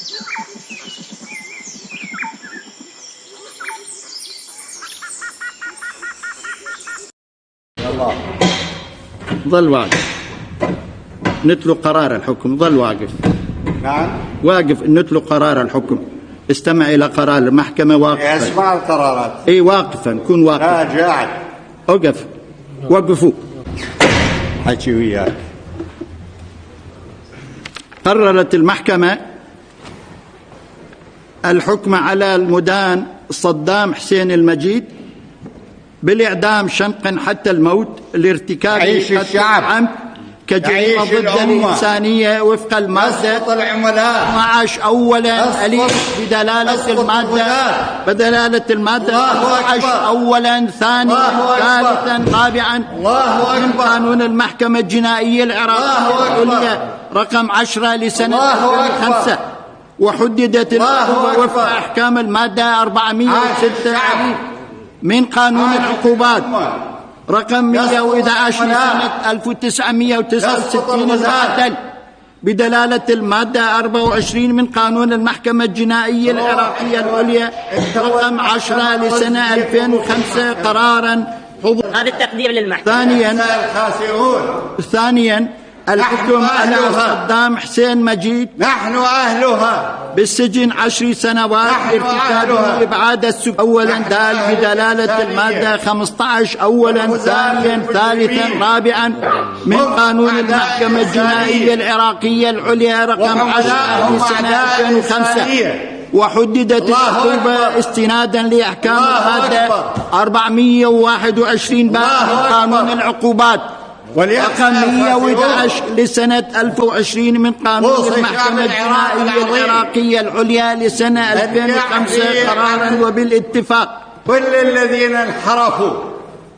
الله. ظل واقف نتلو قرار الحكم. ظل واقف. نعم. واقف نتلو قرار الحكم. استمع إلى قرار المحكمة واقفا. اسمع القرارات. اي واقفا. كن واقفا. لا قاعد. اوقف. وقفوا. حكي وياك. قررت المحكمة الحكم على المدان صدام حسين المجيد بالإعدام شنقا حتى الموت لارتكاب العمد كجريمة ضد الإنسانية وفق المادة 12 أولا أليف بدلالة المادة 12 أولا ثانيا ثالثا رابعا من قانون المحكمة الجنائية العراقية العليا رقم 10 لسنة 2005 وحددت العقوبة وفق أحكام المادة 406 من قانون العقوبات رقم 111 لسنة 1969 المعدل بدلالة المادة 24 من قانون المحكمة الجنائية العراقية العليا رقم 10 لسنة 2005 قرارا حضور. هذا التقدير للمحكمة. ثانيا الحكم على صدام حسين مجيد نحن أهلها بالسجن 10 سنوات لارتكابه إبعاد السكان أولا دال بدلالة المادة 15 أولا ثانيا ثالثا رابعا من قانون المحكمة الجنائية العراقية العليا رقم 10 لسنة 2005 وحددت العقوبة استنادا لأحكام المادة 421 من قانون العقوبات رقم 111 لسنة 2020 من قانون المحكمة الجنائية العراقية العليا لسنة 2005 قرارا وبالاتفاق. كل الذين انحرفوا.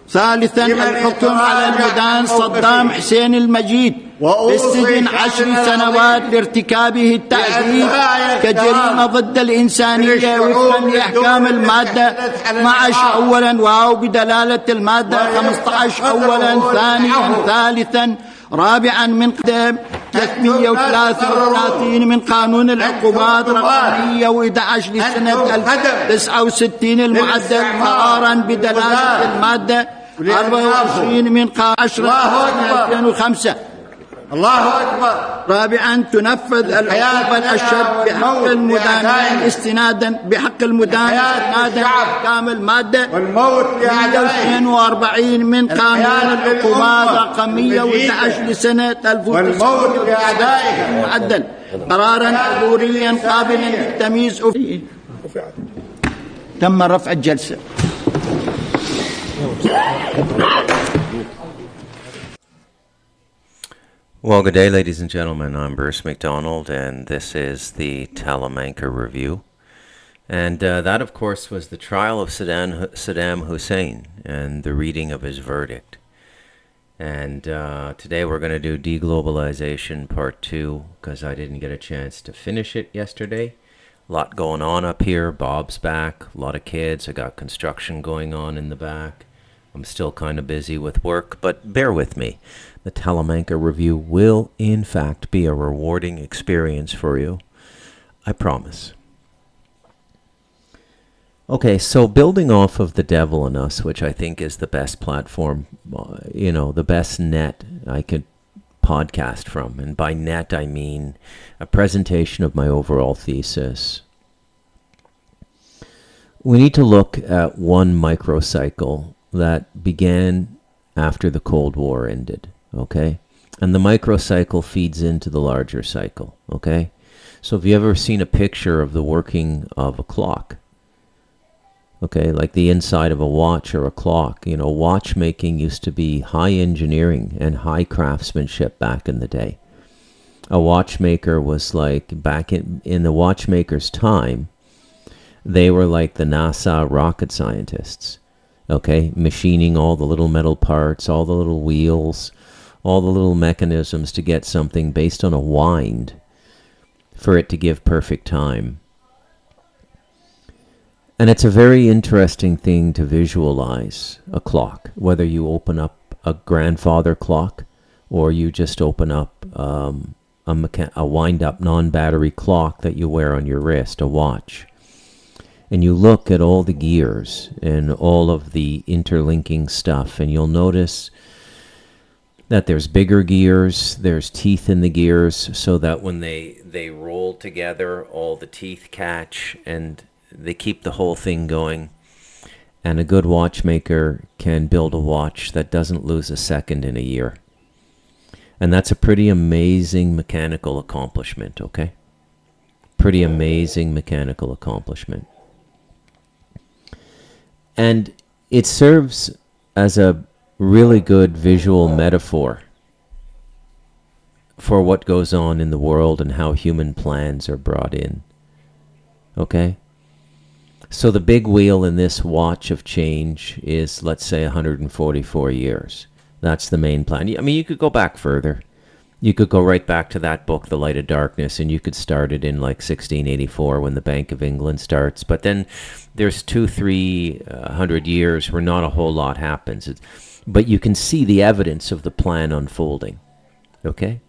ثالثا الحكم على المدان صدام حسين المجيد بالسجن 10 سنوات لارتكابه التعذيب كجريمة ضد الإنسانية وفقا لأحكام المادة 12 أولا واو بدلالة المادة 15 أولا ثانيا ثالثا رابعا من قدم 333 من قانون العقوبات رقم 111 لسنة 1969 المعدل قرارا بدلالة المادة 24 من 10 2005. الله أكبر. رابعا تنفذ العقوبة الأشد بحق المدان استنادا أحكام المادة والموت 142 من قانون العقوبات رقم 111 لسنة 1969 المعدل قرارا عبوريا قابلا للتمييز. تم رفع الجلسة. Well, good day, ladies and gentlemen. I'm Bruce McDonald, and this is the Talamanca Review. And that, of course, was the trial of Saddam Hussein and the reading of his verdict. And today we're going to do Deglobalization Part 2, because I didn't get a chance to finish it yesterday. A lot going on up here. Bob's back. A lot of kids. I got construction going on in the back. I'm still kind of busy with work, but bear with me. The Talamanca Review will, in fact, be a rewarding experience for you. I promise. Okay, so building off of The Devil in Us, which I think is the best platform, the best net I could podcast from. And by net, I mean a presentation of my overall thesis. We need to look at one microcycle that began after the Cold War ended, okay? And the microcycle feeds into the larger cycle, okay? So have you ever seen a picture of the working of a clock? Okay, like the inside of a watch or a clock. Watchmaking used to be high engineering and high craftsmanship back in the day. A watchmaker was like, back in the watchmaker's time, they were like the NASA rocket scientists. Okay, machining all the little metal parts, all the little wheels, all the little mechanisms to get something based on a wind for it to give perfect time. And it's a very interesting thing to visualize a clock, whether you open up a grandfather clock or you just open up a wind-up non-battery clock that you wear on your wrist, a watch, and you look at all the gears and all of the interlinking stuff, and you'll notice that there's bigger gears, there's teeth in the gears, so that when they roll together, all the teeth catch, and they keep the whole thing going. And a good watchmaker can build a watch that doesn't lose a second in a year. And that's a pretty amazing mechanical accomplishment, okay? Pretty amazing mechanical accomplishment. And it serves as a really good visual metaphor for what goes on in the world and how human plans are brought in, okay? So the big wheel in this watch of change is, let's say, 144 years. That's the main plan. I mean, you could go back further. You could go right back to that book, The Light of Darkness, and you could start it in like 1684 when the Bank of England starts. But then there's 200-300 years where not a whole lot happens. But you can see the evidence of the plan unfolding. Okay?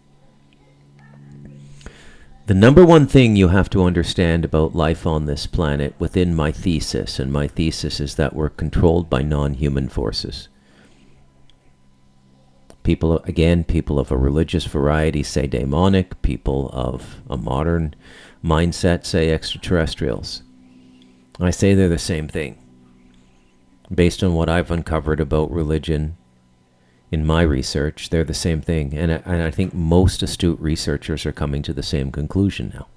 The number one thing you have to understand about life on this planet within my thesis, and my thesis is that we're controlled by non-human forces. People of a religious variety say demonic. People of a modern mindset say extraterrestrials. I say they're the same thing. Based on what I've uncovered about religion in my research, they're the same thing. And I think most astute researchers are coming to the same conclusion now.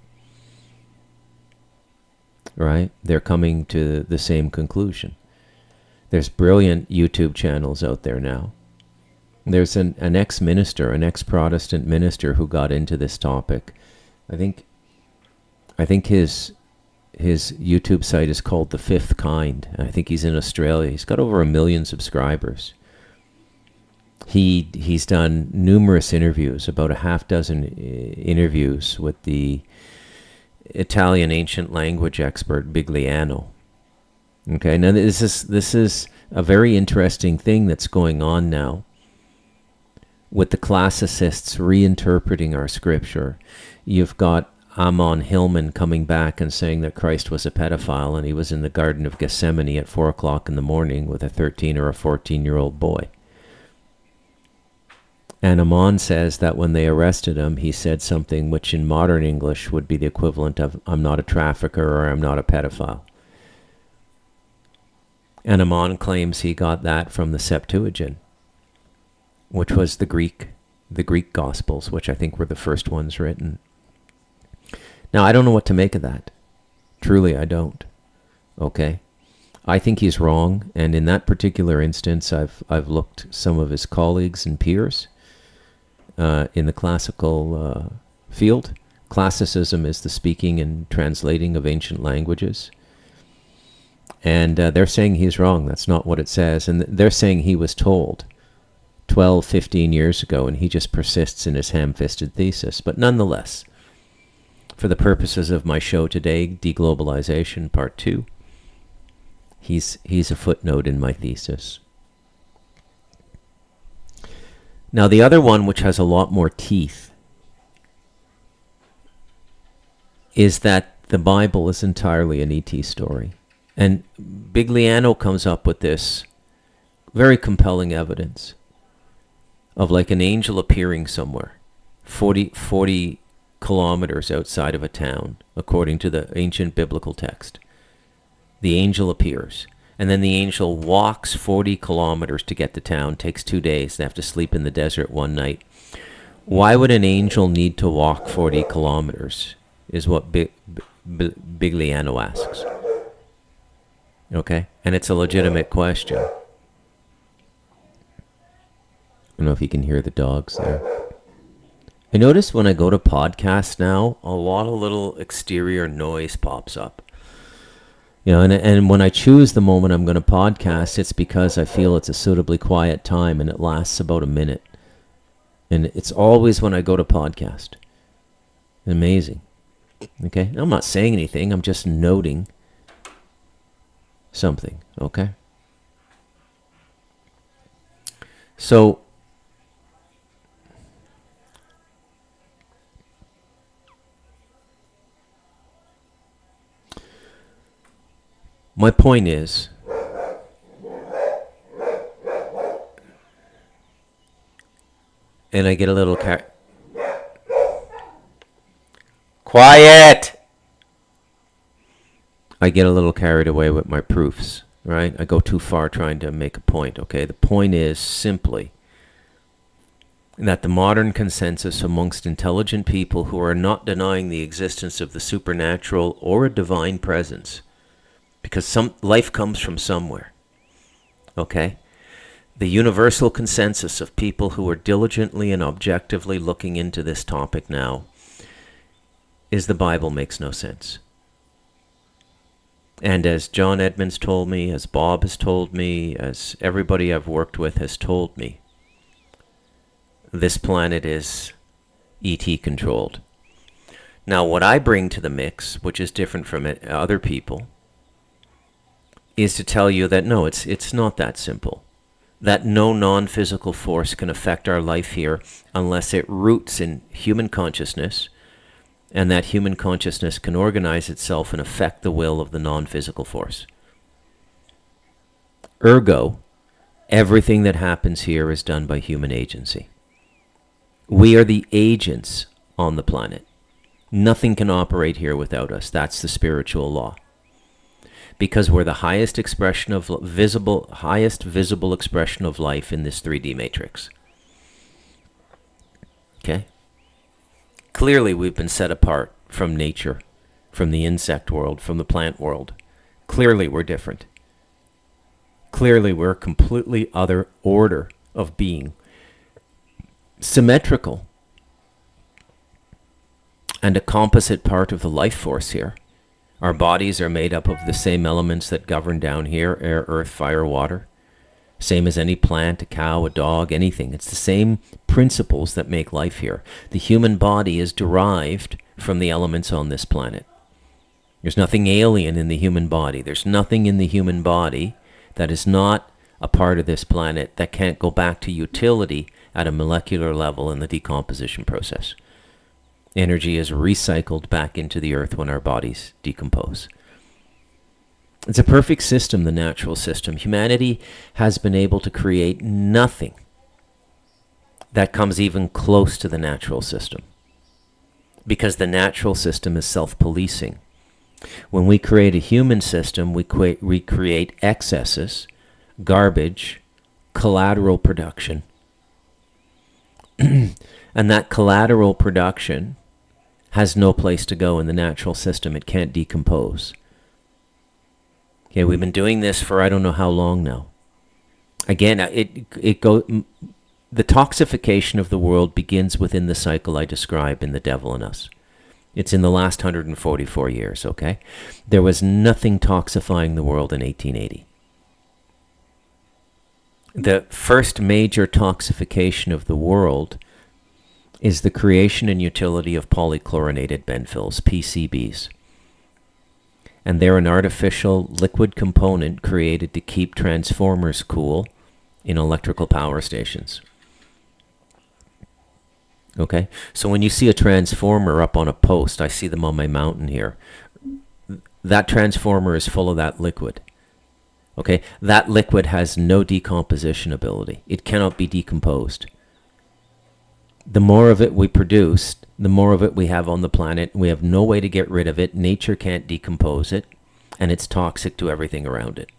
Right? They're coming to the same conclusion. There's brilliant YouTube channels out there now. There's an ex-minister, an ex-Protestant minister who got into this topic. I think his YouTube site is called The Fifth Kind. I think he's in Australia. He's got over 1 million subscribers. He's done numerous interviews, about a half dozen interviews with the Italian ancient language expert Bigliano. Okay, now this is a very interesting thing that's going on now with the classicists reinterpreting our scripture. You've got Amon Hillman coming back and saying that Christ was a pedophile and he was in the Garden of Gethsemane at 4 o'clock in the morning with a 13 or a 14-year-old boy. And Amon says that when they arrested him, he said something which in modern English would be the equivalent of, I'm not a trafficker or I'm not a pedophile. And Amon claims he got that from the Septuagint, which was the Greek Gospels, which I think were the first ones written. Now, I don't know what to make of that. Truly, I don't. Okay? I think he's wrong, and in that particular instance, I've looked some of his colleagues and peers in the classical field. Classicism is the speaking and translating of ancient languages. And they're saying he's wrong. That's not what it says. And they're saying he was told 12, 15 years ago, and he just persists in his ham-fisted thesis. But nonetheless, for the purposes of my show today, Deglobalization Part 2, he's a footnote in my thesis. Now, the other one, which has a lot more teeth, is that the Bible is entirely an E.T. story. And Bigliano comes up with this very compelling evidence of like an angel appearing somewhere 40 kilometers outside of a town, according to the ancient biblical text. The angel appears, and then the angel walks 40 kilometers to get to town, takes 2 days. They have to sleep in the desert one night. Why would an angel need to walk 40 kilometers is what Bigliano asks. Okay? And it's a legitimate question. I don't know if you can hear the dogs there. I notice when I go to podcasts now, a lot of little exterior noise pops up. You know, and when I choose the moment I'm going to podcast, it's because I feel it's a suitably quiet time, and it lasts about a minute. And it's always when I go to podcast. Amazing. Okay? I'm not saying anything. I'm just noting something. Okay? So, My point is, and I get a little Quiet! I get a little carried away with my proofs, right? I go too far trying to make a point, okay? The point is simply that the modern consensus amongst intelligent people who are not denying the existence of the supernatural or a divine presence, because some life comes from somewhere, okay? The universal consensus of people who are diligently and objectively looking into this topic now is the Bible makes no sense. And as John Edmonds told me, as Bob has told me, as everybody I've worked with has told me, this planet is ET controlled. Now, what I bring to the mix, which is different from other people, is to tell you that no, it's not that simple. That no non-physical force can affect our life here unless it roots in human consciousness, and that human consciousness can organize itself and affect the will of the non-physical force. Ergo, everything that happens here is done by human agency. We are the agents on the planet. Nothing can operate here without us. That's the spiritual law. Because we're the highest expression of highest visible expression of life in this 3D matrix. Okay? Clearly, we've been set apart from nature, from the insect world, from the plant world. Clearly, we're different. Clearly, we're a completely other order of being. Symmetrical. And a composite part of the life force here. Our bodies are made up of the same elements that govern down here: air, earth, fire, water. Same as any plant, a cow, a dog, anything. It's the same principles that make life here. The human body is derived from the elements on this planet. There's nothing alien in the human body. There's nothing in the human body that is not a part of this planet that can't go back to utility at a molecular level in the decomposition process. Energy is recycled back into the earth when our bodies decompose. It's a perfect system, the natural system. Humanity has been able to create nothing that comes even close to the natural system, because the natural system is self-policing. When we create a human system, we create excesses, garbage, collateral production. And that collateral production has no place to go in the natural system. It can't decompose. Okay, we've been doing this for I don't know how long now. Again, the toxification of the world begins within the cycle I describe in The Devil in Us. It's in the last 144 years, okay? There was nothing toxifying the world in 1880. The first major toxification of the world is the creation and utility of polychlorinated benphils, PCBs. And they're an artificial liquid component created to keep transformers cool in electrical power stations. Okay? So when you see a transformer up on a post, I see them on my mountain here, that transformer is full of that liquid. Okay? That liquid has no decomposition ability. It cannot be decomposed. The more of it we produce, the more of it we have on the planet. We have no way to get rid of it. Nature can't decompose it, and it's toxic to everything around it.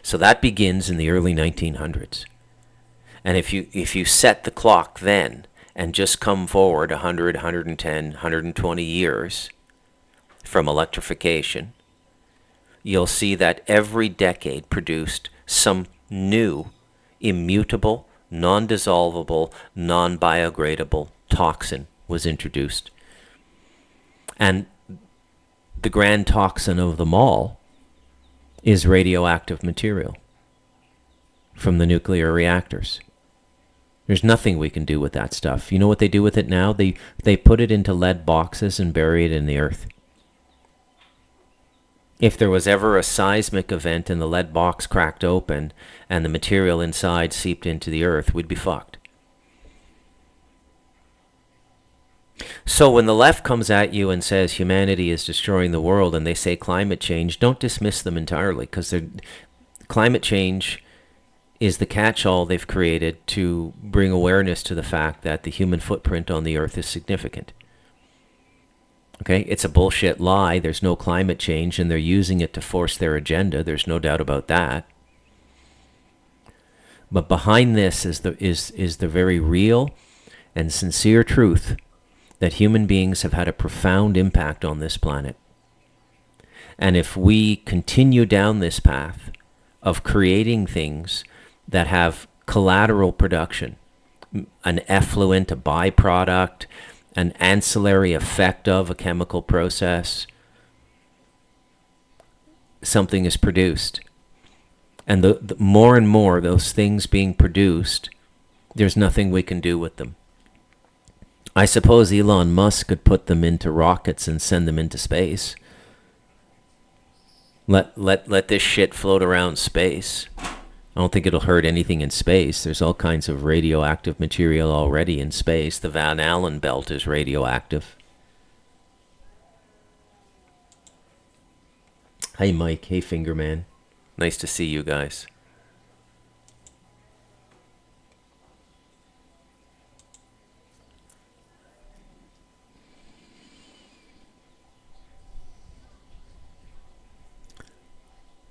So that begins in the early 1900s. And if you set the clock then and just come forward 100, 110, 120 years from electrification, you'll see that every decade produced some new, immutable, non-dissolvable, non-biodegradable toxin was introduced. And the grand toxin of them all is radioactive material from the nuclear reactors. There's nothing we can do with that stuff. You know what they do with it now? They put it into lead boxes and bury it in the earth. If there was ever a seismic event and the lead box cracked open and the material inside seeped into the earth, we'd be fucked. So when the left comes at you and says humanity is destroying the world, and they say climate change, don't dismiss them entirely, because climate change is the catch-all they've created to bring awareness to the fact that the human footprint on the earth is significant. Okay, it's a bullshit lie. There's no climate change, and they're using it to force their agenda. There's no doubt about that. But behind this is the very real and sincere truth that human beings have had a profound impact on this planet. And if we continue down this path of creating things that have collateral production, an effluent, a byproduct, an ancillary effect of a chemical process, something is produced. And the more and more those things being produced, there's nothing we can do with them. I suppose Elon Musk could put them into rockets and send them into space. Let this shit float around space. I don't think it'll hurt anything in space. There's all kinds of radioactive material already in space. The Van Allen belt is radioactive. Hey Mike, hey Fingerman. Nice to see you guys.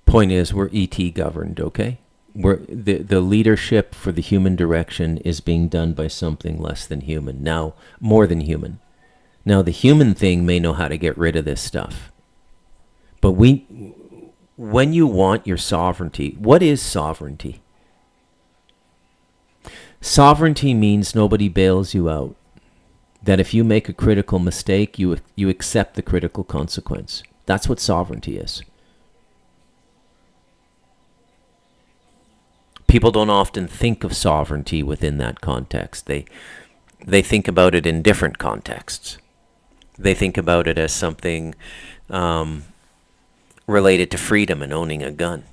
Point is, we're ET governed, okay? The leadership for the human direction is being done by something less than human. Now, more than human. Now, the human thing may know how to get rid of this stuff. But when you want your sovereignty, what is sovereignty? Sovereignty means nobody bails you out. That if you make a critical mistake, you accept the critical consequence. That's what sovereignty is. People don't often think of sovereignty within that context. They think about it in different contexts. They think about it as something related to freedom and owning a gun.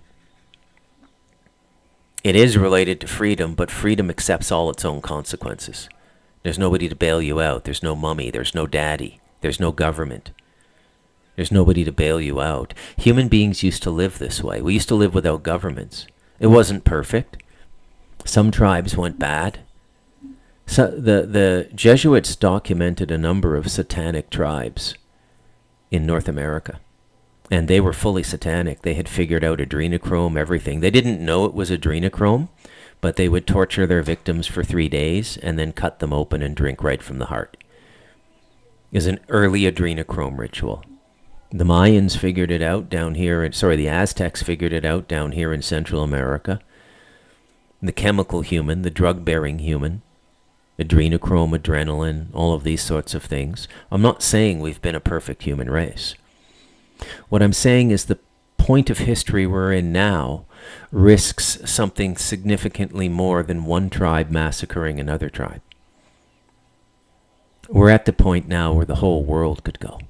It is related to freedom, but freedom accepts all its own consequences. There's nobody to bail you out. There's no mummy. There's no daddy. There's no government. There's nobody to bail you out. Human beings used to live this way. We used to live without governments. It wasn't perfect. Some tribes went bad. So the Jesuits documented a number of satanic tribes in North America. And they were fully satanic. They had figured out adrenochrome, everything. They didn't know it was adrenochrome, but they would torture their victims for 3 days and then cut them open and drink right from the heart. It was an early adrenochrome ritual. The Mayans figured it out down here, the Aztecs figured it out down here in Central America. The chemical human, the drug-bearing human, adrenochrome, adrenaline, all of these sorts of things. I'm not saying we've been a perfect human race. What I'm saying is the point of history we're in now risks something significantly more than one tribe massacring another tribe. We're at the point now where the whole world could go.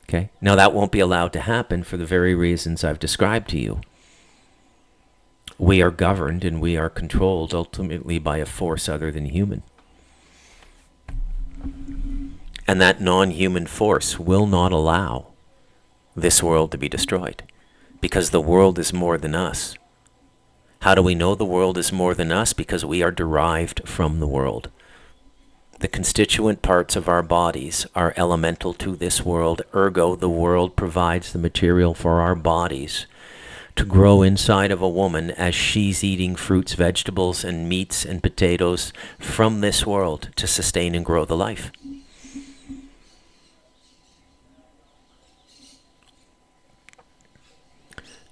Okay? Now that won't be allowed to happen for the very reasons I've described to you. We are governed and we are controlled ultimately by a force other than human. And that non-human force will not allow this world to be destroyed, because the world is more than us. How do we know the world is more than us? Because we are derived from the world. The constituent parts of our bodies are elemental to this world, ergo the world provides the material for our bodies to grow inside of a woman as she's eating fruits, vegetables, and meats and potatoes from this world to sustain and grow the life.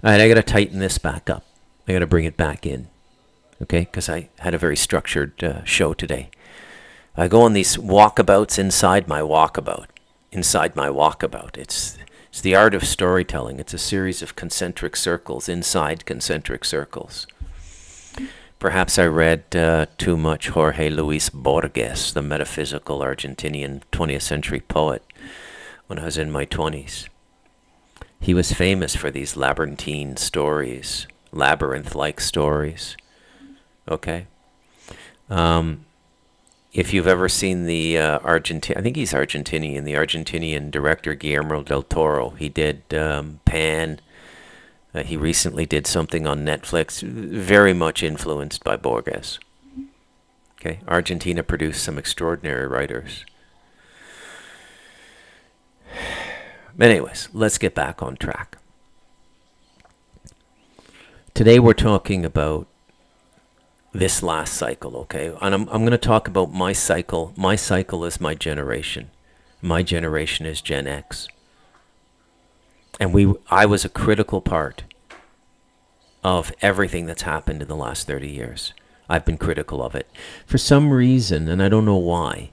All right, I got to tighten this back up. I got to bring it back in, okay? Because I had a very structured show today. I go on these walkabouts inside my walkabout. It's the art of storytelling. It's a series of concentric circles inside concentric circles. Perhaps I read too much Jorge Luis Borges, the metaphysical Argentinian 20th century poet, when I was in my 20s. He was famous for these labyrinthine stories, labyrinth-like stories. Okay? if you've ever seen the I think he's Argentinian, the Argentinian director Guillermo del Toro. He did Pan. He recently did something on Netflix, very much influenced by Borges. Okay, Argentina produced some extraordinary writers. But anyways, let's get back on track. Today we're talking about this last cycle, okay? And I'm going to talk about my cycle. My cycle is my generation. My generation is Gen X. And I was a critical part of everything that's happened in the last 30 years. I've been critical of it. For some reason, and I don't know why,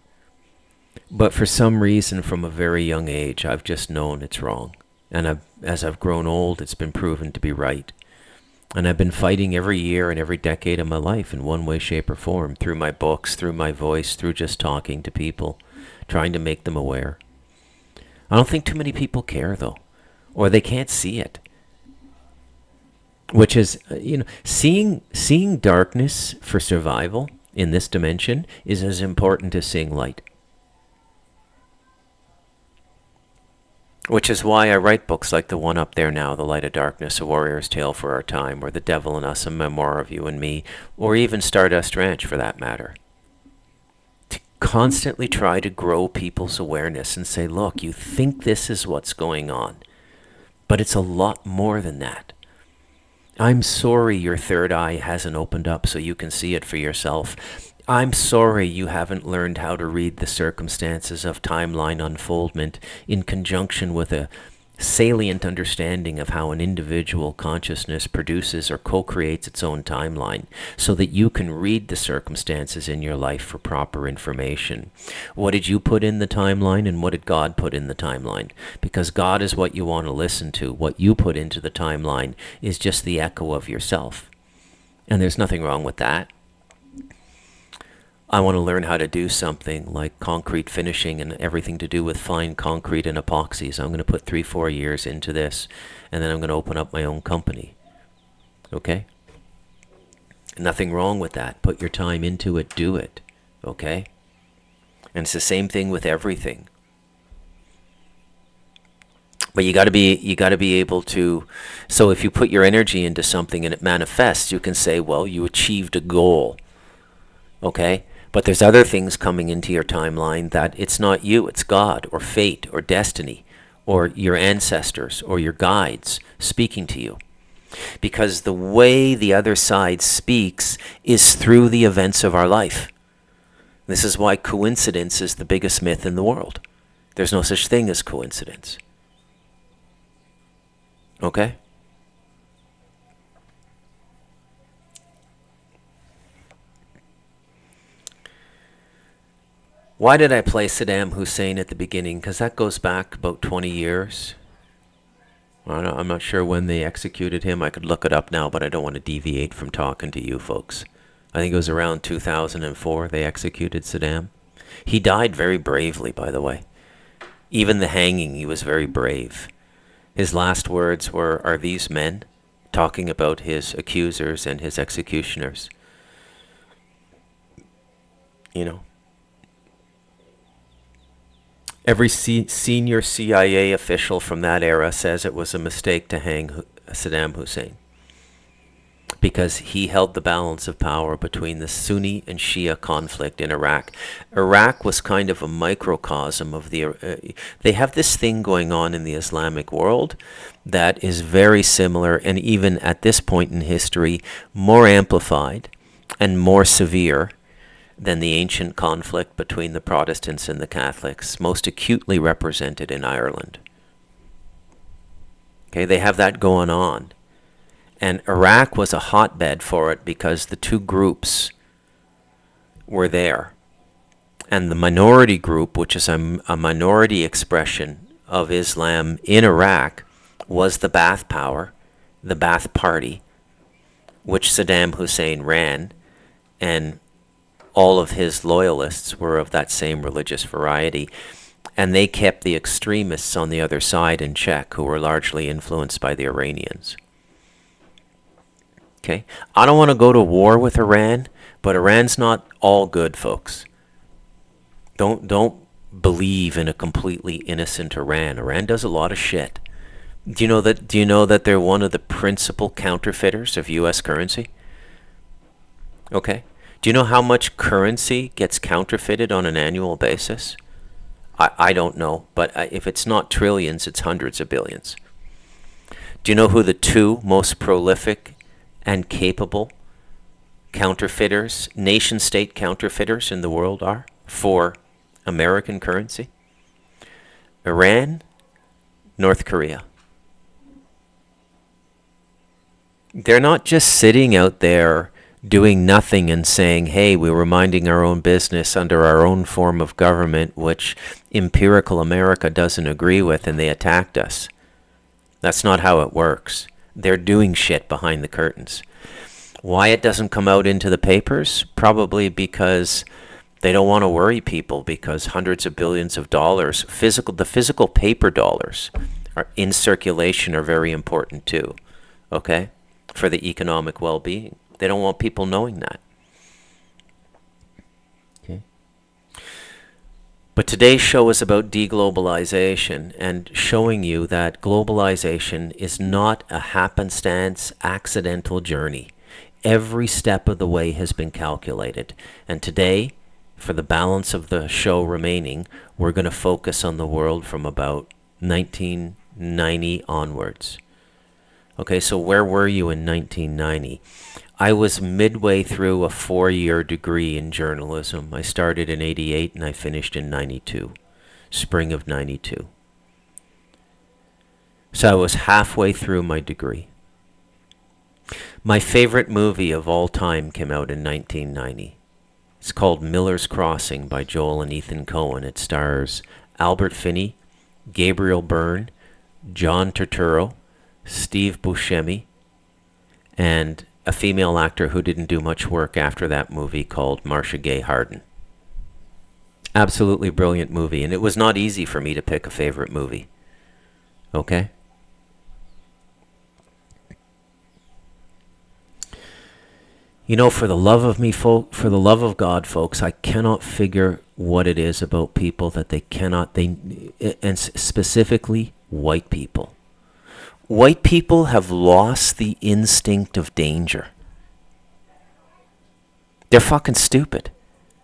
but for some reason from a very young age, I've just known it's wrong. And as I've grown old, it's been proven to be right. And I've been fighting every year and every decade of my life in one way, shape, or form, through my books, through my voice, through just talking to people, trying to make them aware. I don't think too many people care, though, or they can't see it. Which is, seeing darkness for survival in this dimension is as important as seeing light. Which is why I write books like the one up there now, The Light of Darkness, A Warrior's Tale for Our Time, or The Devil in Us, A Memoir of You and Me, or even Stardust Ranch for that matter. To constantly try to grow people's awareness and say, look, you think this is what's going on, but it's a lot more than that. I'm sorry your third eye hasn't opened up so you can see it for yourself. I'm sorry you haven't learned how to read the circumstances of timeline unfoldment in conjunction with a salient understanding of how an individual consciousness produces or co-creates its own timeline, so that you can read the circumstances in your life for proper information. What did you put in the timeline, and what did God put in the timeline? Because God is what you want to listen to. What you put into the timeline is just the echo of yourself. And there's nothing wrong with that. I want to learn how to do something like concrete finishing and everything to do with fine concrete and epoxies. I'm going to put 3-4 years into this, and then I'm going to open up my own company. Okay? Nothing wrong with that. Put your time into it, do it. Okay? And it's the same thing with everything. But you got to be able to, so if you put your energy into something and it manifests, you can say, well, you achieved a goal. Okay? But there's other things coming into your timeline that it's not you, it's God or fate or destiny or your ancestors or your guides speaking to you. Because the way the other side speaks is through the events of our life. This is why coincidence is the biggest myth in the world. There's no such thing as coincidence. Okay? Why did I play Saddam Hussein at the beginning? Because that goes back about 20 years. I'm not sure when they executed him. I could look it up now, but I don't want to deviate from talking to you folks. I think it was around 2004 they executed Saddam. He died very bravely, by the way. Even the hanging, he was very brave. His last words were, "Are these men?" talking about his accusers and his executioners. You know. Every senior CIA official from that era says it was a mistake to hang Saddam Hussein, because he held the balance of power between the Sunni and Shia conflict in Iraq. Iraq was kind of a microcosm of the... they have this thing going on in the Islamic world that is very similar, and even at this point in history, more amplified and more severe than the ancient conflict between the Protestants and the Catholics, most acutely represented in Ireland. Okay, they have that going on. And Iraq was a hotbed for it because the two groups were there. And the minority group, which is a minority expression of Islam in Iraq, was the Ba'ath Power, the Ba'ath Party, which Saddam Hussein ran, and all of his loyalists were of that same religious variety, and they kept the extremists on the other side in check, who were largely influenced by the Iranians. Okay? I don't want to go to war with Iran, but Iran's not all good, folks. Don't believe in a completely innocent Iran. Iran does a lot of shit. Do you know that they're one of the principal counterfeiters of US currency? Okay. Do you know how much currency gets counterfeited on an annual basis? I don't know, but if it's not trillions, it's hundreds of billions. Do you know who the two most prolific and capable counterfeiters, nation-state counterfeiters in the world are for American currency? Iran, North Korea. They're not just sitting out there doing nothing and saying, hey, we were minding our own business under our own form of government, which empirical America doesn't agree with, and they attacked us. That's not how it works. They're doing shit behind the curtains. Why it doesn't come out into the papers? Probably because they don't want to worry people, because hundreds of billions of dollars, the physical paper dollars are in circulation are very important too, okay, for the economic well-being. They don't want people knowing that. Okay. But today's show is about deglobalization and showing you that globalization is not a happenstance, accidental journey. Every step of the way has been calculated. And today, for the balance of the show remaining, we're going to focus on the world from about 1990 onwards. Okay, so where were you in 1990? I was midway through a 4-year degree in journalism. I started in 88 and I finished in 92, spring of 92. So I was halfway through my degree. My favorite movie of all time came out in 1990. It's called Miller's Crossing by Joel and Ethan Coen. It stars Albert Finney, Gabriel Byrne, John Turturro, Steve Buscemi, and a female actor who didn't do much work after that movie called Marcia Gay Harden. Absolutely brilliant movie, and it was not easy for me to pick a favorite movie. Okay? You know, for the love of God, folks, I cannot figure what it is about people that and specifically white people. White people have lost the instinct of danger. They're fucking stupid.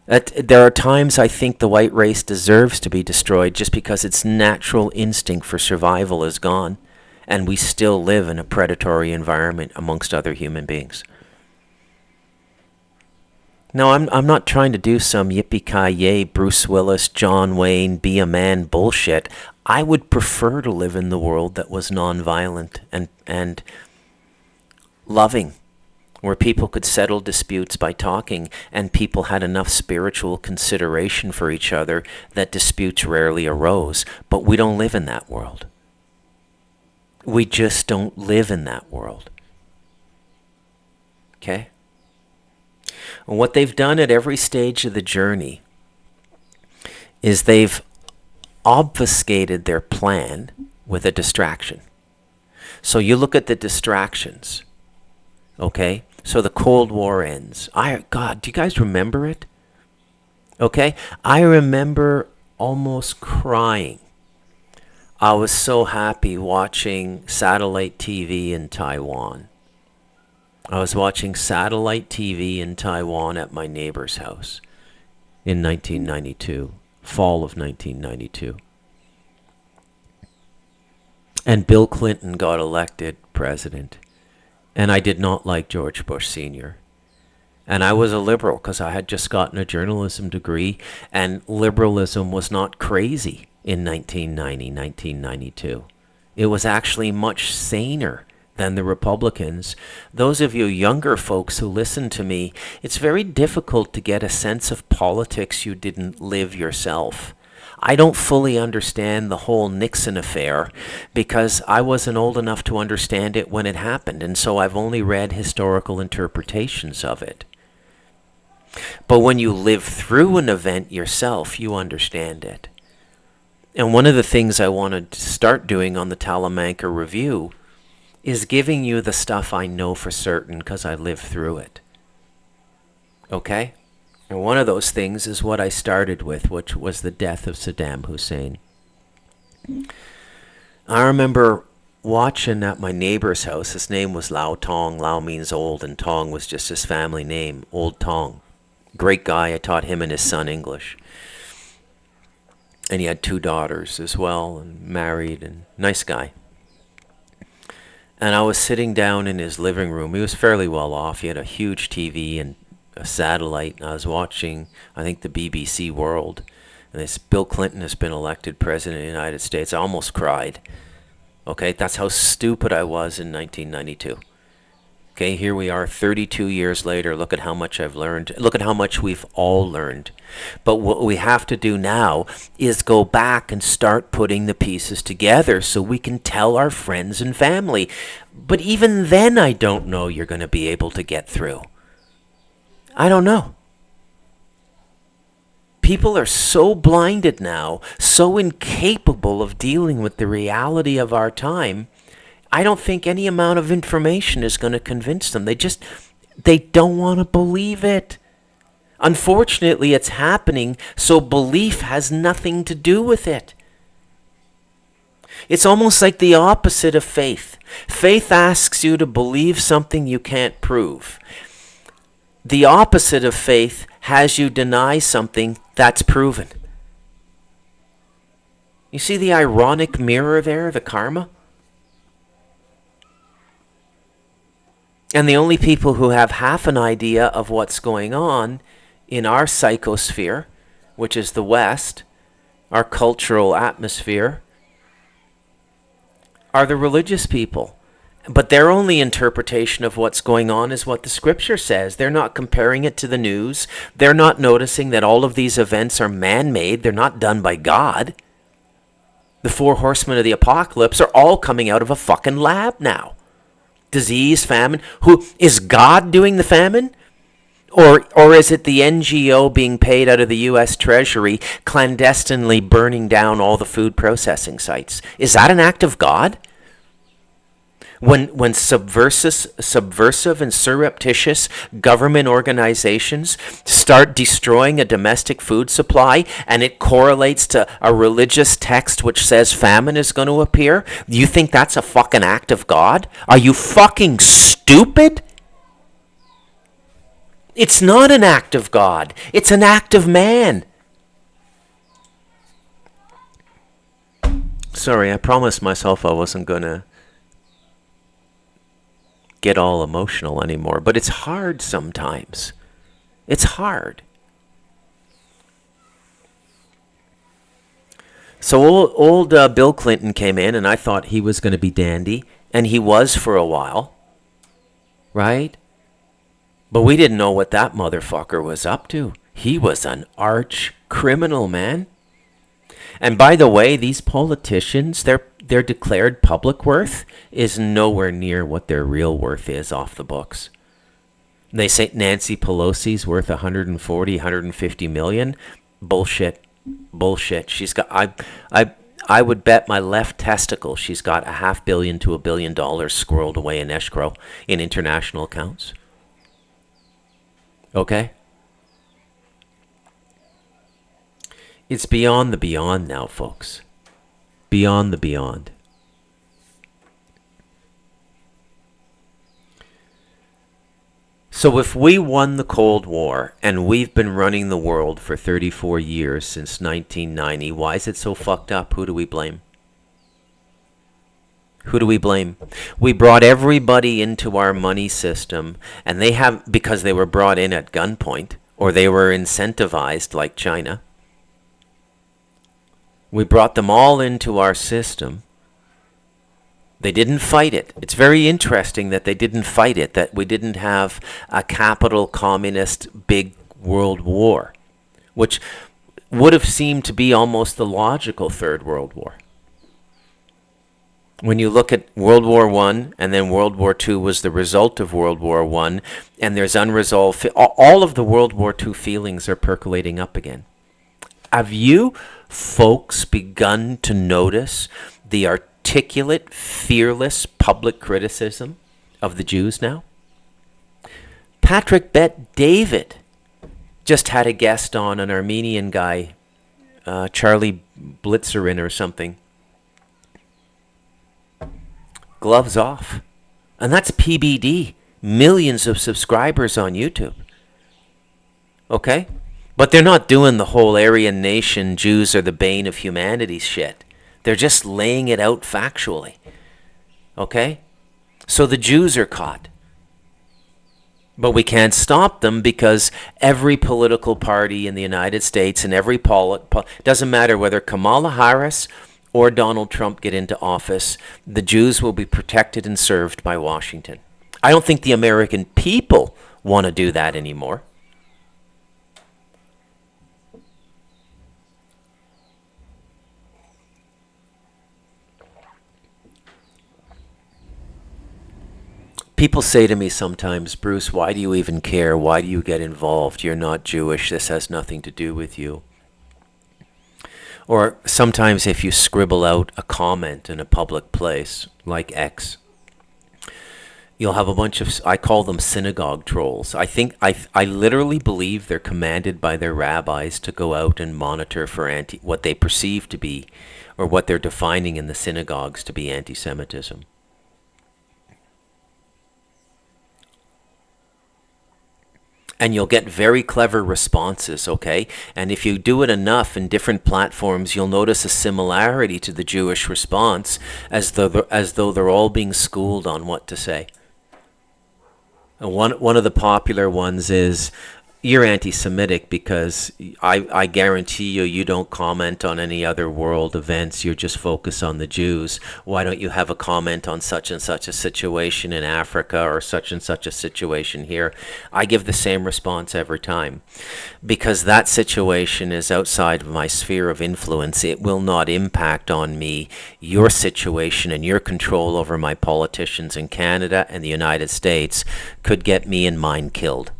There are times I think the white race deserves to be destroyed just because its natural instinct for survival is gone, and we still live in a predatory environment amongst other human beings. No, I'm not trying to do some yippee-ki-yay, Bruce Willis, John Wayne, be a man bullshit. I would prefer to live in the world that was nonviolent and loving, where people could settle disputes by talking and people had enough spiritual consideration for each other that disputes rarely arose. But we don't live in that world. We just don't live in that world. Okay? And what they've done at every stage of the journey is they've obfuscated their plan with a distraction. So you look at the distractions, okay? So the Cold War ends. God, do you guys remember it? Okay? I remember almost crying. I was so happy watching satellite TV in Taiwan. I was watching satellite TV in Taiwan at my neighbor's house in 1992, fall of 1992. And Bill Clinton got elected president. And I did not like George Bush Sr. And I was a liberal because I had just gotten a journalism degree, and liberalism was not crazy in 1990, 1992. It was actually much saner than the Republicans. Those of you younger folks who listen to me, it's very difficult to get a sense of politics you didn't live yourself. I don't fully understand the whole Nixon affair because I wasn't old enough to understand it when it happened, and so I've only read historical interpretations of it. But when you live through an event yourself, you understand it. And one of the things I wanted to start doing on the Talamanca Review is giving you the stuff I know for certain because I lived through it. Okay? And one of those things is what I started with, which was the death of Saddam Hussein. I remember watching at my neighbor's house. His name was Lao Tong. Lao means old, and Tong was just his family name, Old Tong. Great guy. I taught him and his son English. And he had 2 daughters as well, and married, and nice guy. And I was sitting down in his living room. He was fairly well off. He had a huge TV and a satellite, and I was watching, I think, the BBC World. And this Bill Clinton has been elected president of the United States. I almost cried. Okay, that's how stupid I was in 1992. Okay, here we are 32 years later. Look at how much I've learned. Look at how much we've all learned. But what we have to do now is go back and start putting the pieces together so we can tell our friends and family. But even then, I don't know you're going to be able to get through. I don't know. People are so blinded now, so incapable of dealing with the reality of our time. I don't think any amount of information is going to convince them. They don't want to believe it. Unfortunately, it's happening, so belief has nothing to do with it. It's almost like the opposite of faith. Faith asks you to believe something you can't prove. The opposite of faith has you deny something that's proven. You see the ironic mirror there, the karma? And the only people who have half an idea of what's going on in our psychosphere, which is the West, our cultural atmosphere, are the religious people. But their only interpretation of what's going on is what the scripture says. They're not comparing it to the news. They're not noticing that all of these events are man-made. They're not done by God. The 4 horsemen of the apocalypse are all coming out of a fucking lab now. Disease, famine. Who is God doing the famine? Or is it the NGO being paid out of the U.S. Treasury clandestinely burning down all the food processing sites? Is that an act of God? When subversive and surreptitious government organizations start destroying a domestic food supply and it correlates to a religious text which says famine is going to appear, you think that's a fucking act of God? Are you fucking stupid? It's not an act of God. It's an act of man. Sorry, I promised myself I wasn't going to get all emotional anymore, but it's hard sometimes. It's hard. So old Bill Clinton came in, and I thought he was going to be dandy, and he was for a while, right? But we didn't know what that motherfucker was up to. He was an arch criminal, man. And by the way, these politicians, their declared public worth is nowhere near what their real worth is off the books. They say Nancy Pelosi's worth 140, 150 million. Bullshit. She's got, I would bet my left testicle she's got $500 million to $1 billion squirreled away in escrow in international accounts. Okay? It's beyond the beyond now, folks. Beyond the beyond. So if we won the Cold War, and we've been running the world for 34 years since 1990, why is it so fucked up? Who do we blame? Who do we blame? We brought everybody into our money system, and they have, because they were brought in at gunpoint, or they were incentivized like China. We brought them all into our system. They didn't fight it. It's very interesting that they didn't fight it, that we didn't have a capital communist big world war, which would have seemed to be almost the logical Third World War. When you look at World War I, and then World War II was the result of World War I, and there's unresolved, all of the World War II feelings are percolating up again. Have you folks begun to notice the articulate, fearless public criticism of the Jews now? Patrick Bet David Just had a guest on, an Armenian guy, Charlie Blitzerin or something. Gloves off. And that's PBD. Millions of subscribers on YouTube. Okay? But they're not doing the whole Aryan nation, Jews are the bane of humanity shit. They're just laying it out factually. Okay? So the Jews are caught. But we can't stop them because every political party in the United States and every doesn't matter whether Kamala Harris or Donald Trump get into office, the Jews will be protected and served by Washington. I don't think the American people want to do that anymore. People say to me sometimes, Bruce, why do you even care? Why do you get involved? You're not Jewish. This has nothing to do with you. Or sometimes if you scribble out a comment in a public place, like X, you'll have a bunch of, I call them synagogue trolls. I literally believe they're commanded by their rabbis to go out and monitor for what they perceive to be, or what they're defining in the synagogues to be anti-Semitism. And you'll get very clever responses, okay? And if you do it enough in different platforms, you'll notice a similarity to the Jewish response, as though they're all being schooled on what to say. And one of the popular ones is, you're anti-Semitic because I guarantee you don't comment on any other world events. You just focus on the Jews. Why don't you have a comment on such and such a situation in Africa or such and such a situation here? I give the same response every time. Because that situation is outside of my sphere of influence. It will not impact on me. Your situation and your control over my politicians in Canada and the United States could get me and mine killed.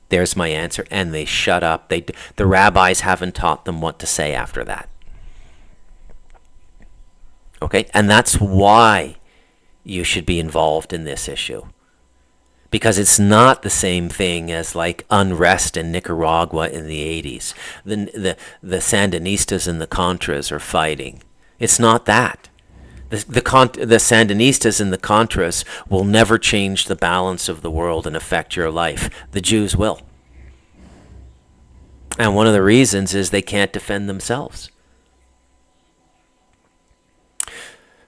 There's my answer. And they shut up. The rabbis haven't taught them what to say after that. Okay? And that's why you should be involved in this issue. Because it's not the same thing as like unrest in Nicaragua in the 80s. The Sandinistas and the Contras are fighting. It's not that. The Sandinistas and the Contras will never change the balance of the world and affect your life. The Jews will. And one of the reasons is they can't defend themselves.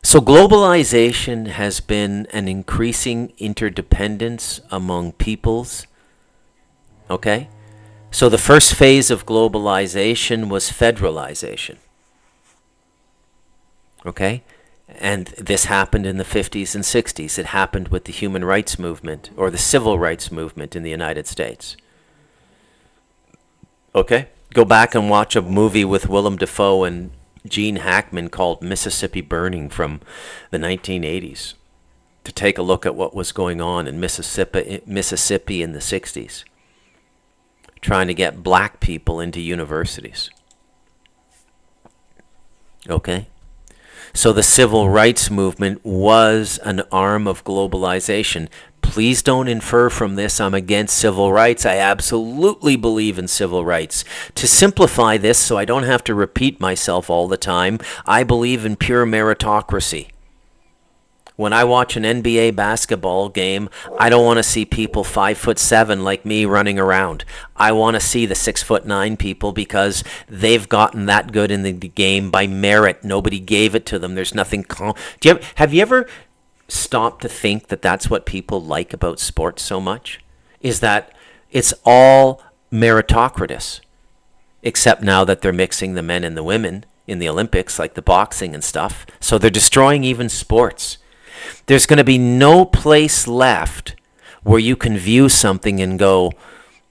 So globalization has been an increasing interdependence among peoples. Okay? So the first phase of globalization was federalization. Okay? And this happened in the 50s and 60s. It happened with the human rights movement or the civil rights movement in the United States. Okay? Go back and watch a movie with Willem Dafoe and Gene Hackman called Mississippi Burning from the 1980s to take a look at what was going on in Mississippi in the 60s, trying to get black people into universities. Okay? So the civil rights movement was an arm of globalization. Please don't infer from this I'm against civil rights. I absolutely believe in civil rights. To simplify this so I don't have to repeat myself all the time, I believe in pure meritocracy. When I watch an NBA basketball game, I don't want to see people 5'7" like me running around. I want to see the 6'9" people because they've gotten that good in the game by merit. Nobody gave it to them. There's nothing. Have you ever stopped to think that that's what people like about sports so much? Is that it's all meritocratic, except now that they're mixing the men and the women in the Olympics, like the boxing and stuff. So they're destroying even sports. There's going to be no place left where you can view something and go,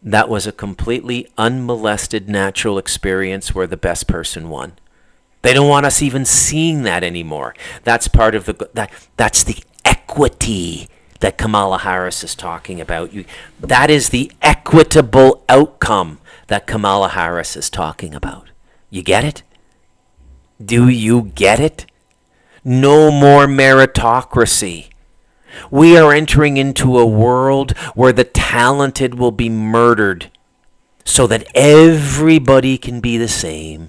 that was a completely unmolested natural experience where the best person won. They don't want us even seeing that anymore. That's part of that's the equity that Kamala Harris is talking about. That is the equitable outcome that Kamala Harris is talking about. You get it? Do you get it? No more meritocracy. We are entering into a world where the talented will be murdered so that everybody can be the same.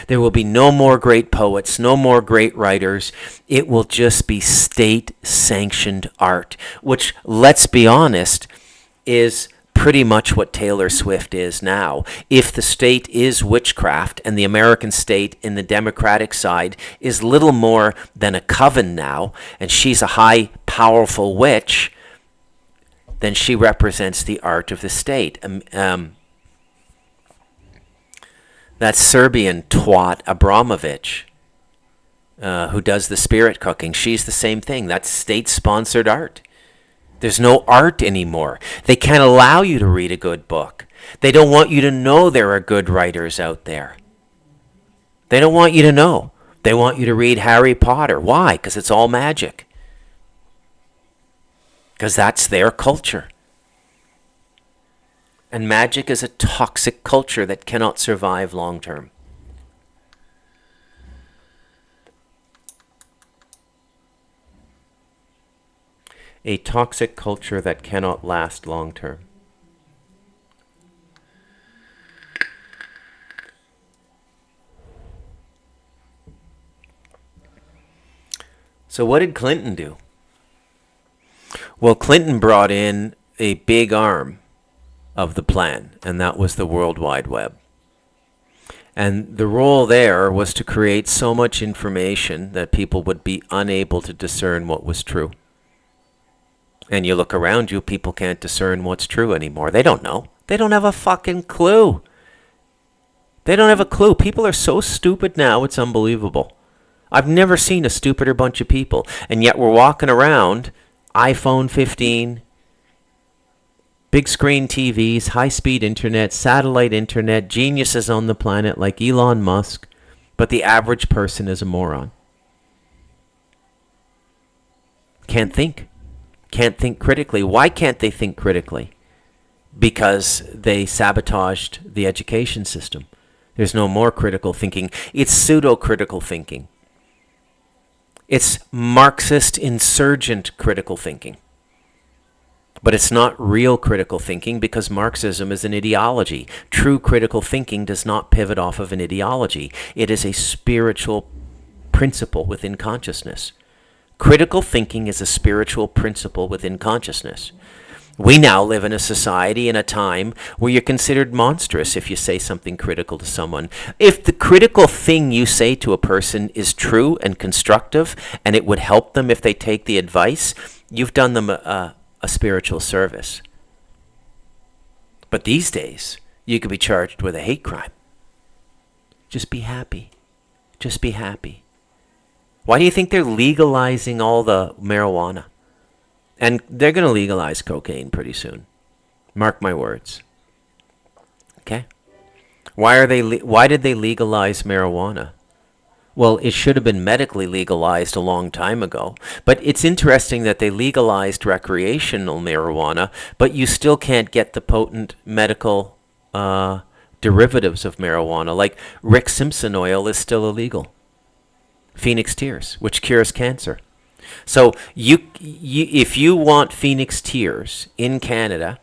There will be no more great poets, no more great writers. It will just be state-sanctioned art, which, let's be honest, is pretty much what Taylor Swift is now. If the state is witchcraft and the American state in the Democratic side is little more than a coven now, and she's a high, powerful witch, then she represents the art of the state. That Serbian twat Abramovich, who does the spirit cooking, she's the same thing. That's state-sponsored art. There's no art anymore. They can't allow you to read a good book. They don't want you to know there are good writers out there. They don't want you to know. They want you to read Harry Potter. Why? Because it's all magic. Because that's their culture. And magic is a toxic culture that cannot survive long term. A toxic culture that cannot last long term. So what did Clinton do? Well, Clinton brought in a big arm of the plan, and that was the World Wide Web. And the role there was to create so much information that people would be unable to discern what was true. And you look around you, people can't discern what's true anymore. They don't know. They don't have a fucking clue. They don't have a clue. People are so stupid now, it's unbelievable. I've never seen a stupider bunch of people. And yet we're walking around, iPhone 15, big screen TVs, high-speed internet, satellite internet, geniuses on the planet like Elon Musk, but the average person is a moron. Can't think. Can't think critically. Why can't they think critically? Because they sabotaged the education system. There's no more critical thinking. It's pseudo-critical thinking. It's Marxist insurgent critical thinking. But it's not real critical thinking because Marxism is an ideology. True critical thinking does not pivot off of an ideology. It is a spiritual principle within consciousness. Critical thinking is a spiritual principle within consciousness. We now live in a society in a time where you're considered monstrous if you say something critical to someone. If the critical thing you say to a person is true and constructive and it would help them if they take the advice, you've done them a spiritual service. But these days, you could be charged with a hate crime. Just be happy. Just be happy. Why do you think they're legalizing all the marijuana? And they're going to legalize cocaine pretty soon. Mark my words. Okay? Why did they legalize marijuana? Well, it should have been medically legalized a long time ago. But it's interesting that they legalized recreational marijuana, but you still can't get the potent medical derivatives of marijuana. Like Rick Simpson oil is still illegal. Phoenix Tears, which cures cancer. So if you want Phoenix Tears in Canada,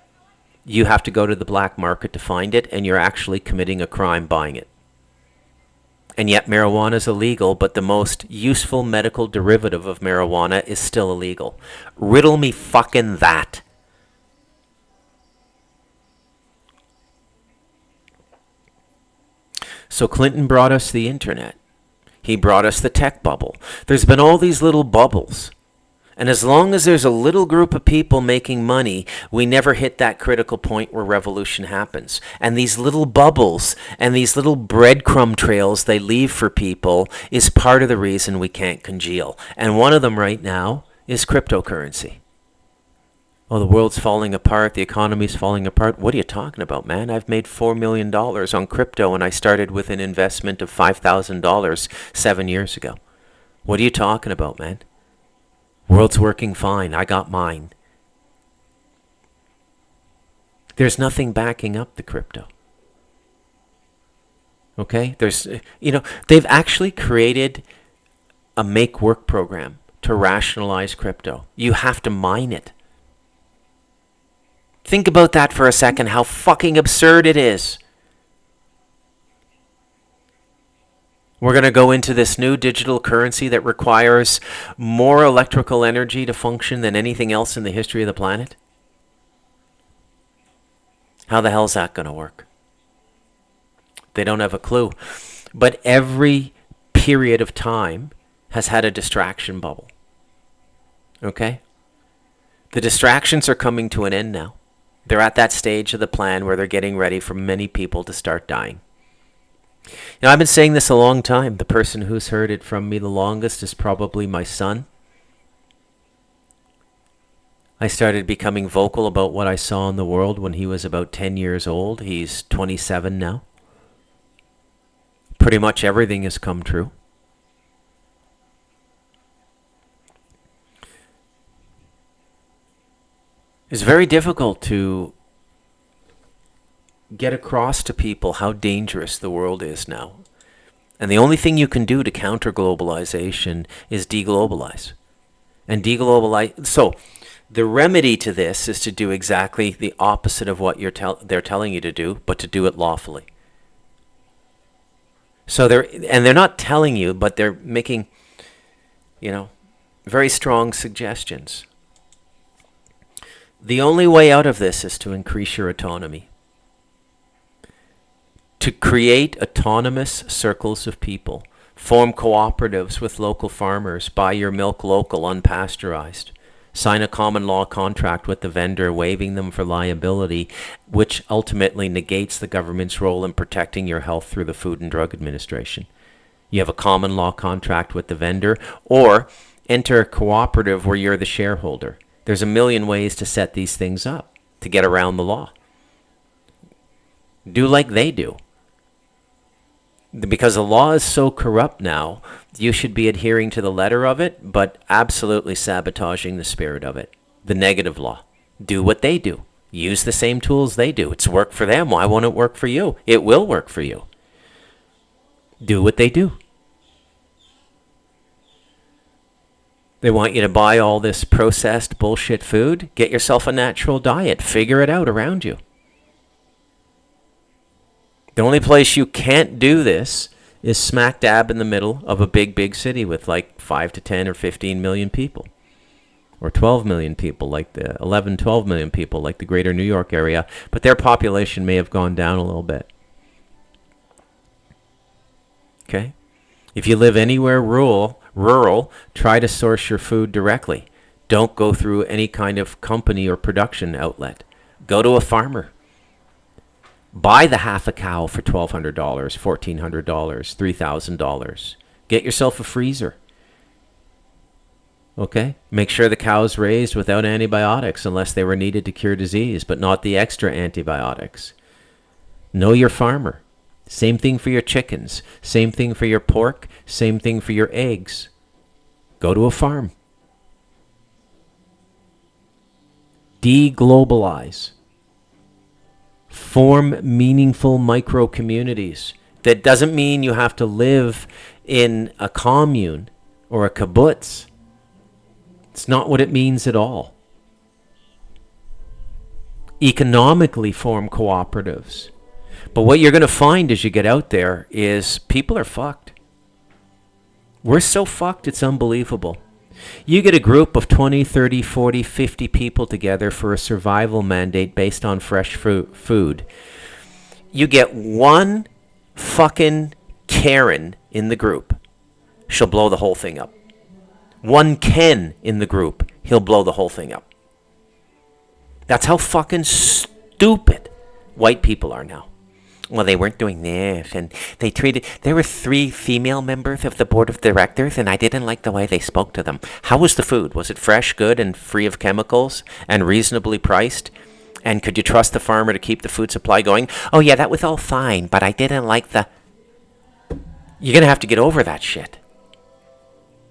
you have to go to the black market to find it, and you're actually committing a crime buying it. And yet marijuana is illegal, but the most useful medical derivative of marijuana is still illegal. Riddle me fucking that. So Clinton brought us the internet. He brought us the tech bubble. There's been all these little bubbles. And as long as there's a little group of people making money, we never hit that critical point where revolution happens. And these little bubbles and these little breadcrumb trails they leave for people is part of the reason we can't congeal. And one of them right now is cryptocurrency. Oh, the world's falling apart. The economy's falling apart. What are you talking about, man? I've made $4 million on crypto, and I started with an investment of $5,000 7 years ago. What are you talking about, man? World's working fine. I got mine. There's nothing backing up the crypto. Okay? They've actually created a make-work program to rationalize crypto. You have to mine it. Think about that for a second, how fucking absurd it is. We're going to go into this new digital currency that requires more electrical energy to function than anything else in the history of the planet. How the hell is that going to work? They don't have a clue. But every period of time has had a distraction bubble. Okay? The distractions are coming to an end now. They're at that stage of the plan where they're getting ready for many people to start dying. Now, I've been saying this a long time. The person who's heard it from me the longest is probably my son. I started becoming vocal about what I saw in the world when he was about 10 years old. He's 27 now. Pretty much everything has come true. It's very difficult to get across to people how dangerous the world is now. And the only thing you can do to counter globalization is deglobalize. And deglobalize. So the remedy to this is to do exactly the opposite of what they're telling you to do, but to do it lawfully. So they're not telling you, but they're making, very strong suggestions. The only way out of this is to increase your autonomy. To create autonomous circles of people, form cooperatives with local farmers, buy your milk local, unpasteurized, sign a common law contract with the vendor, waiving them for liability, which ultimately negates the government's role in protecting your health through the Food and Drug Administration. You have a common law contract with the vendor, or enter a cooperative where you're the shareholder. There's a million ways to set these things up to get around the law. Do like they do. Because the law is so corrupt now, you should be adhering to the letter of it, but absolutely sabotaging the spirit of it. The negative law. Do what they do. Use the same tools they do. It's worked for them. Why won't it work for you? It will work for you. Do what they do. They want you to buy all this processed bullshit food. Get yourself a natural diet. Figure it out around you. The only place you can't do this is smack dab in the middle of a big city with like 5 to 10 or 15 million people. Or 12 million people, like the 11, 12 million people, like the greater New York area. But their population may have gone down a little bit. Okay? If you live anywhere rural, try to source your food directly. Don't go through any kind of company or production outlet. Go to a farmer. Buy the half a cow for $1,200, $1,400, $3,000. Get yourself a freezer. Okay? Make sure the cow's raised without antibiotics unless they were needed to cure disease, but not the extra antibiotics. Know your farmer. Same thing for your chickens. Same thing for your pork. Same thing for your eggs. Go to a farm. Deglobalize. Form meaningful micro-communities. That doesn't mean you have to live in a commune or a kibbutz. It's not what it means at all. Economically form cooperatives. But what you're going to find as you get out there is people are fucked. We're so fucked, it's unbelievable. You get a group of 20, 30, 40, 50 people together for a survival mandate based on fresh food. You get one fucking Karen in the group. She'll blow the whole thing up. One Ken in the group. He'll blow the whole thing up. That's how fucking stupid white people are now. Well, they weren't doing this, and there were 3 female members of the board of directors, and I didn't like the way they spoke to them. How was the food? Was it fresh, good, and free of chemicals, and reasonably priced? And could you trust the farmer to keep the food supply going? Oh, yeah, that was all fine, but I didn't like the... You're going to have to get over that shit.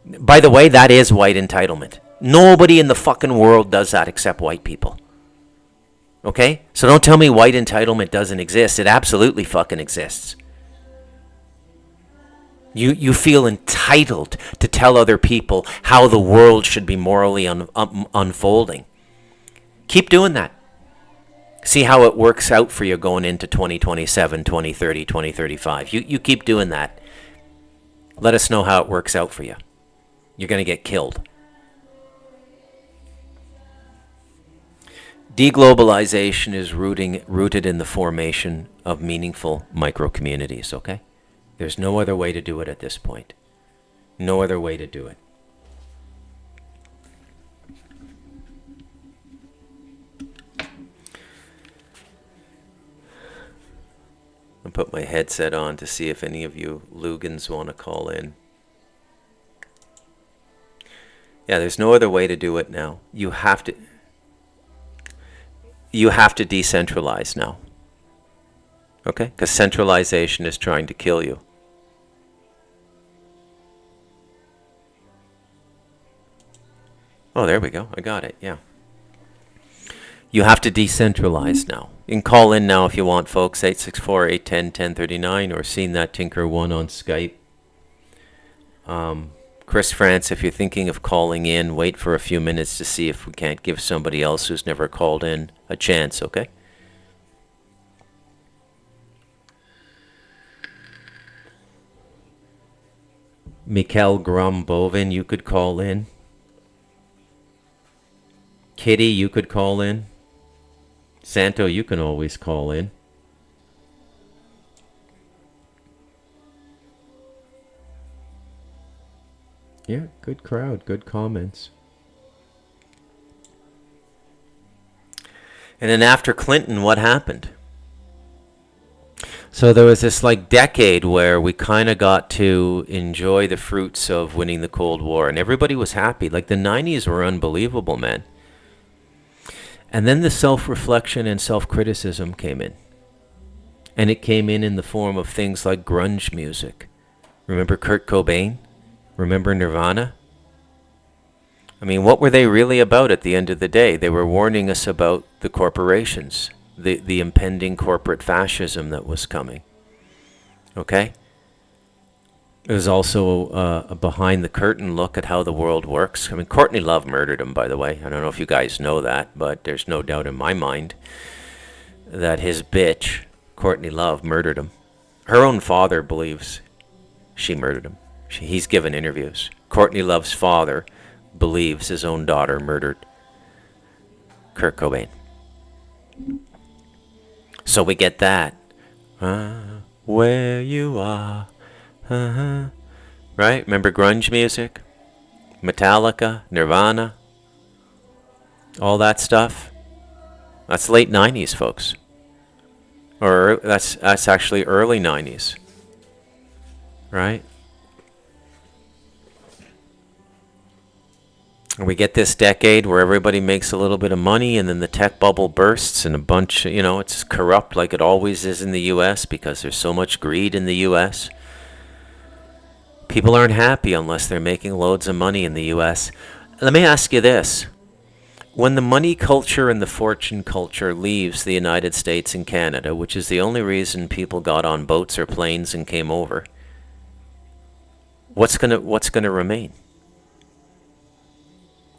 By the way, that is white entitlement. Nobody in the fucking world does that except white people. Okay? So don't tell me white entitlement doesn't exist. It absolutely fucking exists. You feel entitled to tell other people how the world should be morally unfolding. Keep doing that. See how it works out for you going into 2027, 2030, 2035. You keep doing that. Let us know how it works out for you. You're going to get killed. Deglobalization is rooted in the formation of meaningful micro-communities, okay? There's no other way to do it at this point. No other way to do it. I'll put my headset on to see if any of you Lugans want to call in. Yeah, there's no other way to do it now. You have to decentralize now. Okay? Because centralization is trying to kill you. Oh, there we go. I got it. Yeah. You have to decentralize now. You can call in now if you want, folks. 864-810-1039 or seen that Tinker1 on Skype. Chris France, if you're thinking of calling in, wait for a few minutes to see if we can't give somebody else who's never called in a chance, okay? Mikhail Grombovin, you could call in. Kitty, you could call in. Santo, you can always call in. Yeah, good crowd, good comments. And then after Clinton, what happened? So there was this like decade where we kind of got to enjoy the fruits of winning the Cold War, and everybody was happy. Like the 90s were unbelievable, man. And then the self-reflection and self-criticism came in. And it came in the form of things like grunge music. Remember Kurt Cobain? Remember Nirvana? I mean, what were they really about at the end of the day? They were warning us about the corporations, the impending corporate fascism that was coming. Okay? It was also a behind-the-curtain look at how the world works. I mean, Courtney Love murdered him, by the way. I don't know if you guys know that, but there's no doubt in my mind that his bitch, Courtney Love, murdered him. Her own father believes she murdered him. He's given interviews. Courtney Love's father believes his own daughter murdered Kurt Cobain. So we get that. Where you are. Right? Remember grunge music? Metallica, Nirvana, all that stuff? That's late 90s, folks. Or that's actually early 90s. Right? And we get this decade where everybody makes a little bit of money and then the tech bubble bursts and a bunch, it's corrupt like it always is in the U.S. because there's so much greed in the U.S. People aren't happy unless they're making loads of money in the U.S. Let me ask you this. When the money culture and the fortune culture leaves the United States and Canada, which is the only reason people got on boats or planes and came over, what's gonna remain?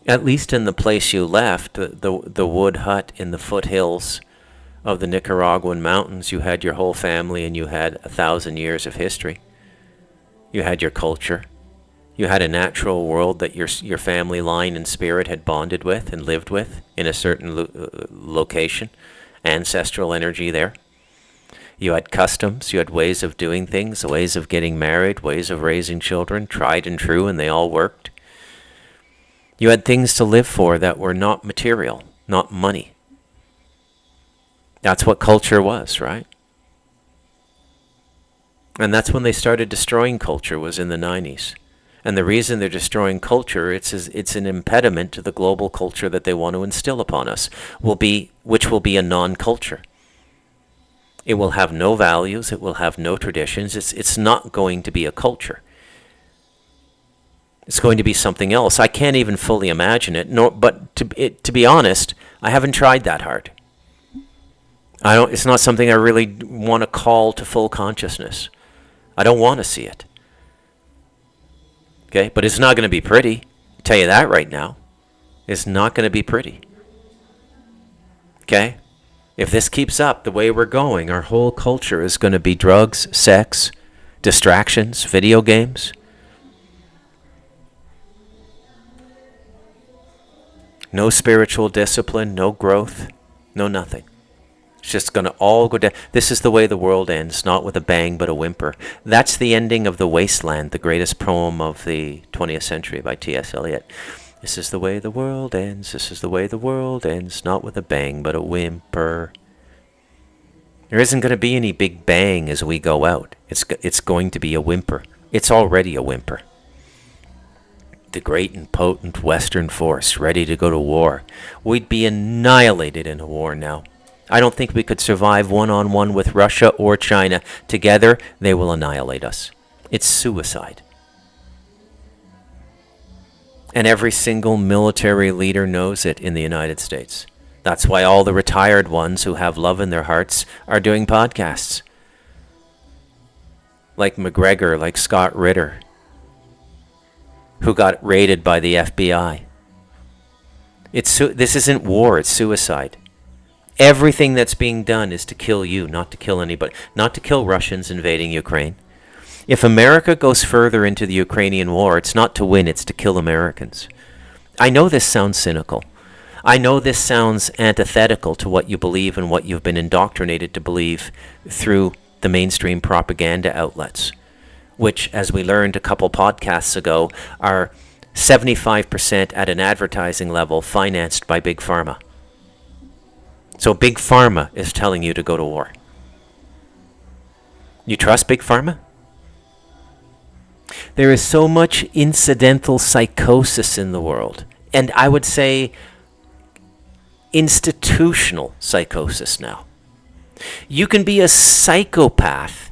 At least in the place you left, the wood hut in the foothills of the Nicaraguan mountains, you had your whole family and you had 1,000 years of history. You had your culture. You had a natural world that your family line and spirit had bonded with and lived with in a certain location. Ancestral energy there. You had customs. You had ways of doing things, ways of getting married, ways of raising children, tried and true, and they all worked. You had things to live for that were not material, not money. That's what culture was, right? And that's when they started destroying culture, was in the 90s. And the reason they're destroying culture, it's an impediment to the global culture that they want to instill upon us, which will be a non-culture. It will have no values, it will have no traditions, it's not going to be a culture. It's going to be something else. I can't even fully imagine it. But to be honest, I haven't tried that hard. It's not something I really want to call to full consciousness. I don't want to see it. Okay? But it's not going to be pretty. I'll tell you that right now. It's not going to be pretty. Okay? If this keeps up the way we're going, our whole culture is going to be drugs, sex, distractions, video games. No spiritual discipline, no growth, no nothing. It's just going to all go down. This is the way the world ends, not with a bang but a whimper. That's the ending of The Wasteland, the greatest poem of the 20th century by T.S. Eliot. This is the way the world ends, this is the way the world ends, not with a bang but a whimper. There isn't going to be any big bang as we go out. It's going to be a whimper. It's already a whimper. The great and potent Western force ready to go to war. We'd be annihilated in a war now. I don't think we could survive one-on-one with Russia or China. Together, they will annihilate us. It's suicide. And every single military leader knows it in the United States. That's why all the retired ones who have love in their hearts are doing podcasts. Like McGregor, like Scott Ritter, who got raided by the FBI. This isn't war, it's suicide. Everything that's being done is to kill you, not to kill anybody, not to kill Russians invading Ukraine. If America goes further into the Ukrainian war, it's not to win, it's to kill Americans. I know this sounds cynical. I know this sounds antithetical to what you believe and what you've been indoctrinated to believe through the mainstream propaganda outlets, which, as we learned a couple podcasts ago, are 75% at an advertising level financed by Big Pharma. So Big Pharma is telling you to go to war. You trust Big Pharma? There is so much incidental psychosis in the world, and I would say institutional psychosis now. You can be a psychopath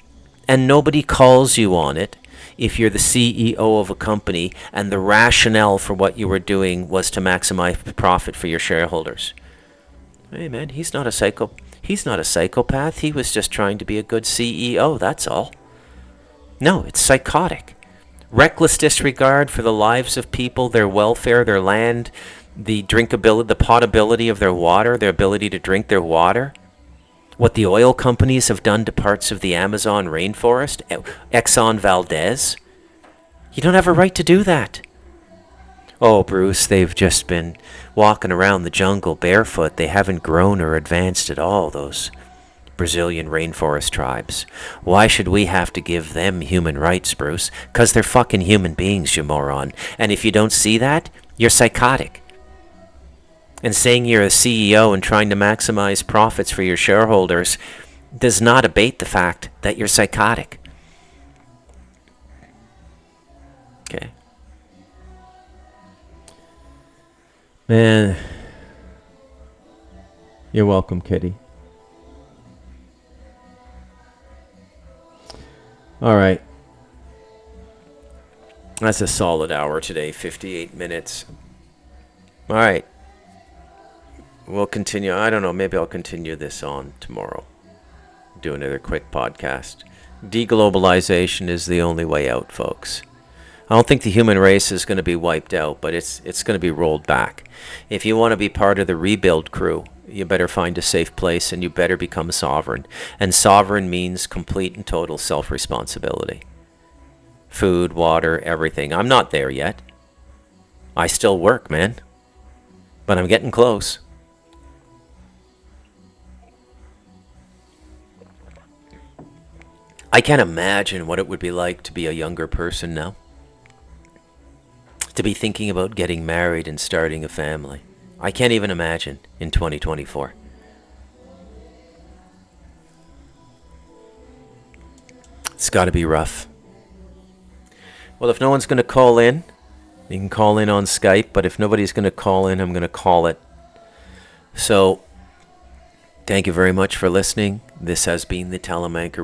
and nobody calls you on it if you're the CEO of a company and the rationale for what you were doing was to maximize profit for your shareholders. Hey man, he's not a psychopath. He was just trying to be a good CEO, that's all. No, it's psychotic. Reckless disregard for the lives of people, their welfare, their land, the drinkability, the potability of their water, their ability to drink their water. What the oil companies have done to parts of the Amazon rainforest, Exxon Valdez. You don't have a right to do that. Oh, Bruce, they've just been walking around the jungle barefoot. They haven't grown or advanced at all, those Brazilian rainforest tribes. Why should we have to give them human rights, Bruce? 'Cause they're fucking human beings, you moron. And if you don't see that, you're psychotic. And saying you're a CEO and trying to maximize profits for your shareholders does not abate the fact that you're psychotic. Okay. Man, you're welcome, Kitty. All right. That's a solid hour today, 58 minutes. All right. We'll continue. I don't know. Maybe I'll continue this on tomorrow. Do another quick podcast. Deglobalization is the only way out, folks. I don't think the human race is going to be wiped out, but it's going to be rolled back. If you want to be part of the rebuild crew, you better find a safe place and you better become sovereign. And sovereign means complete and total self-responsibility. Food, water, everything. I'm not there yet. I still work, man. But I'm getting close. I can't imagine what it would be like to be a younger person now. To be thinking about getting married and starting a family. I can't even imagine in 2024. It's got to be rough. Well, if no one's going to call in, you can call in on Skype, but if nobody's going to call in, I'm going to call it. So, thank you very much for listening. This has been the Telemanker